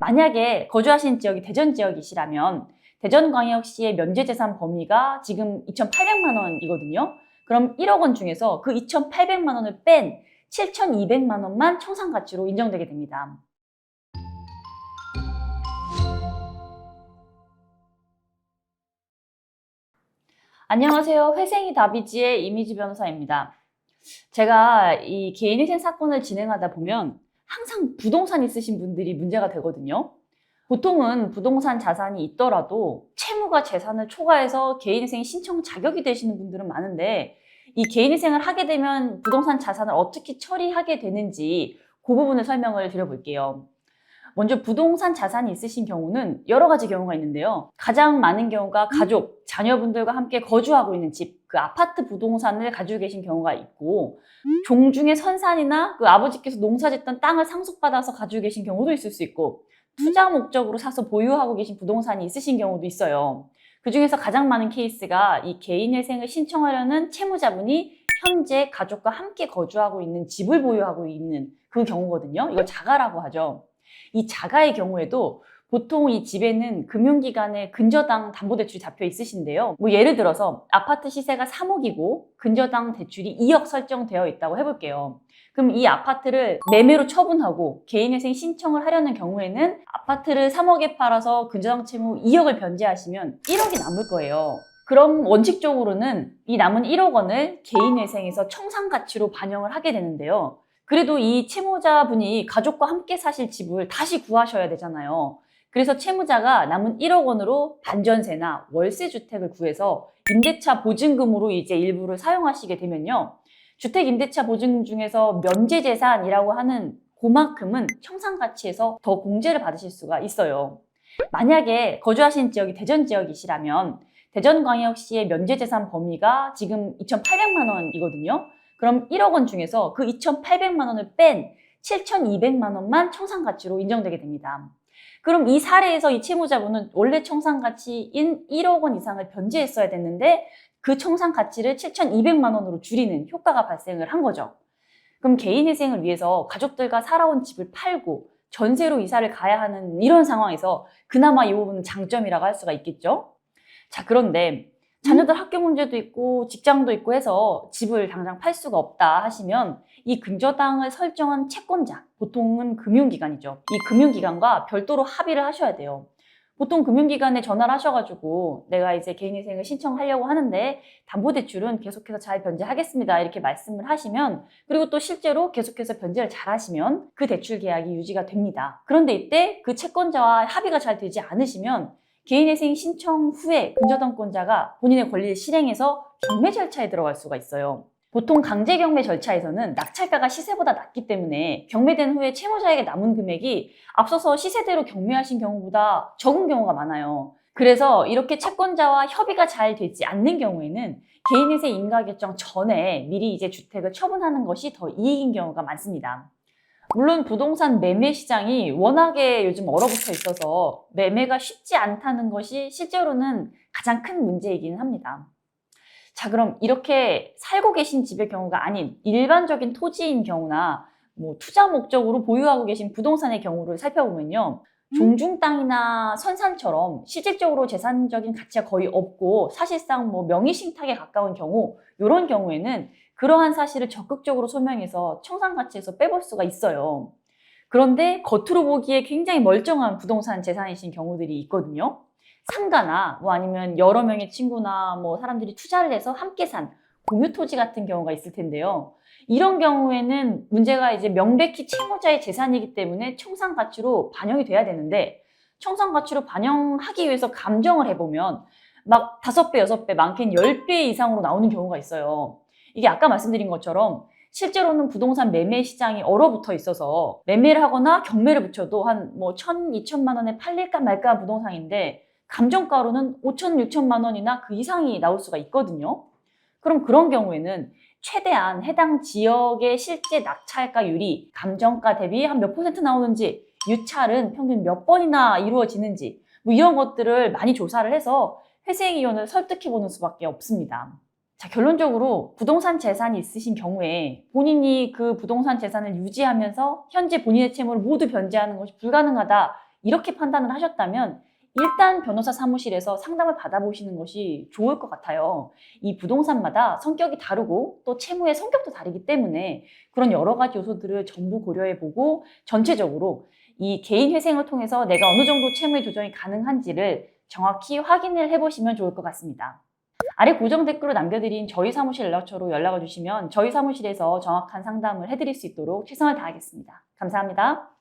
만약에 거주하신 지역이 대전 지역이시라면 대전광역시의 면제재산 범위가 지금 2,800만 원이거든요. 그럼 1억 원 중에서 그 2,800만 원을 뺀 7,200만 원만 청산가치로 인정되게 됩니다. 안녕하세요. 회생이 다비지의 이미지 변호사입니다. 제가 이 개인회생 사건을 진행하다 보면 항상 부동산 있으신 분들이 문제가 되거든요. 보통은 부동산 자산이 있더라도 채무가 재산을 초과해서 개인회생 신청 자격이 되시는 분들은 많은데 이 개인회생을 하게 되면 부동산 자산을 어떻게 처리하게 되는지 그 부분을 설명을 드려볼게요. 먼저 부동산 자산이 있으신 경우는 여러 가지 경우가 있는데요. 가장 많은 경우가 가족, 자녀분들과 함께 거주하고 있는 집, 그 아파트 부동산을 가지고 계신 경우가 있고 종중의 선산이나 그 아버지께서 농사짓던 땅을 상속받아서 가지고 계신 경우도 있을 수 있고 투자 목적으로 사서 보유하고 계신 부동산이 있으신 경우도 있어요. 그중에서 가장 많은 케이스가 이 개인회생을 신청하려는 채무자분이 현재 가족과 함께 거주하고 있는 집을 보유하고 있는 그 경우거든요. 이걸 자가라고 하죠. 이 자가의 경우에도 보통 이 집에는 금융기관의 근저당 담보대출이 잡혀 있으신데요. 예를 들어서 아파트 시세가 3억이고 근저당 대출이 2억 설정되어 있다고 해볼게요. 그럼 이 아파트를 매매로 처분하고 개인회생 신청을 하려는 경우에는 아파트를 3억에 팔아서 근저당 채무 2억을 변제하시면 1억이 남을 거예요. 그럼 원칙적으로는 이 남은 1억 원을 개인회생에서 청산가치로 반영을 하게 되는데요. 그래도 이 채무자분이 가족과 함께 사실 집을 다시 구하셔야 되잖아요. 그래서 채무자가 남은 1억 원으로 반전세나 월세주택을 구해서 임대차 보증금으로 이제 일부를 사용하시게 되면요. 주택임대차 보증금 중에서 면제재산이라고 하는 그만큼은 청산가치에서 더 공제를 받으실 수가 있어요. 만약에 거주하신 지역이 대전 지역이시라면 대전광역시의 면제재산 범위가 지금 2,800만 원이거든요. 그럼 1억 원 중에서 그 2,800만 원을 뺀 7,200만 원만 청산가치로 인정되게 됩니다. 그럼 이 사례에서 이 채무자분은 원래 청산가치인 1억 원 이상을 변제했어야 됐는데 그 청산가치를 7,200만 원으로 줄이는 효과가 발생을 한 거죠. 그럼 개인회생을 위해서 가족들과 살아온 집을 팔고 전세로 이사를 가야 하는 이런 상황에서 그나마 이 부분은 장점이라고 할 수가 있겠죠. 자, 그런데 자녀들 학교 문제도 있고 직장도 있고 해서 집을 당장 팔 수가 없다 하시면 이 근저당을 설정한 채권자, 보통은 금융기관이죠. 이 금융기관과 별도로 합의를 하셔야 돼요. 보통 금융기관에 전화를 하셔가지고 내가 이제 개인회생을 신청하려고 하는데 담보대출은 계속해서 잘 변제하겠습니다 이렇게 말씀을 하시면, 그리고 또 실제로 계속해서 변제를 잘 하시면 그 대출 계약이 유지가 됩니다. 그런데 이때 그 채권자와 합의가 잘 되지 않으시면 개인회생 신청 후에 근저당권자가 본인의 권리를 실행해서 경매 절차에 들어갈 수가 있어요. 보통 강제경매 절차에서는 낙찰가가 시세보다 낮기 때문에 경매된 후에 채무자에게 남은 금액이 앞서서 시세대로 경매하신 경우보다 적은 경우가 많아요. 그래서 이렇게 채권자와 협의가 잘 되지 않는 경우에는 개인회생 인가결정 전에 미리 이제 주택을 처분하는 것이 더 이익인 경우가 많습니다. 물론 부동산 매매 시장이 워낙에 요즘 얼어붙어 있어서 매매가 쉽지 않다는 것이 실제로는 가장 큰 문제이긴 합니다. 자, 그럼 이렇게 살고 계신 집의 경우가 아닌 일반적인 토지인 경우나 투자 목적으로 보유하고 계신 부동산의 경우를 살펴보면요. 종중 땅이나 선산처럼 실질적으로 재산적인 가치가 거의 없고 사실상 명의신탁에 가까운 경우, 이런 경우에는 그러한 사실을 적극적으로 소명해서 청산가치에서 빼볼 수가 있어요. 그런데 겉으로 보기에 굉장히 멀쩡한 부동산 재산이신 경우들이 있거든요. 상가나 아니면 여러 명의 친구나 사람들이 투자를 해서 함께 산 공유 토지 같은 경우가 있을 텐데요. 이런 경우에는 문제가 이제 명백히 채무자의 재산이기 때문에 청산가치로 반영이 돼야 되는데, 청산가치로 반영하기 위해서 감정을 해보면 막 5배, 6배, 많게는 10배 이상으로 나오는 경우가 있어요. 이게 아까 말씀드린 것처럼 실제로는 부동산 매매 시장이 얼어붙어 있어서 매매를 하거나 경매를 붙여도 한 1,000, 2천만 원에 팔릴까 말까 부동산인데 감정가로는 5천, 6천만 원이나 그 이상이 나올 수가 있거든요. 그럼 그런 경우에는 최대한 해당 지역의 실제 낙찰가율이 감정가 대비 한 몇 퍼센트 나오는지, 유찰은 평균 몇 번이나 이루어지는지 이런 것들을 많이 조사를 해서 회생위원을 설득해보는 수밖에 없습니다. 자, 결론적으로 부동산 재산이 있으신 경우에 본인이 그 부동산 재산을 유지하면서 현재 본인의 채무를 모두 변제하는 것이 불가능하다, 이렇게 판단을 하셨다면 일단 변호사 사무실에서 상담을 받아보시는 것이 좋을 것 같아요. 이 부동산마다 성격이 다르고 또 채무의 성격도 다르기 때문에 그런 여러 가지 요소들을 전부 고려해보고 전체적으로 이 개인 회생을 통해서 내가 어느 정도 채무의 조정이 가능한지를 정확히 확인을 해보시면 좋을 것 같습니다. 아래 고정 댓글로 남겨드린 저희 사무실 연락처로 연락을 주시면 저희 사무실에서 정확한 상담을 해드릴 수 있도록 최선을 다하겠습니다. 감사합니다.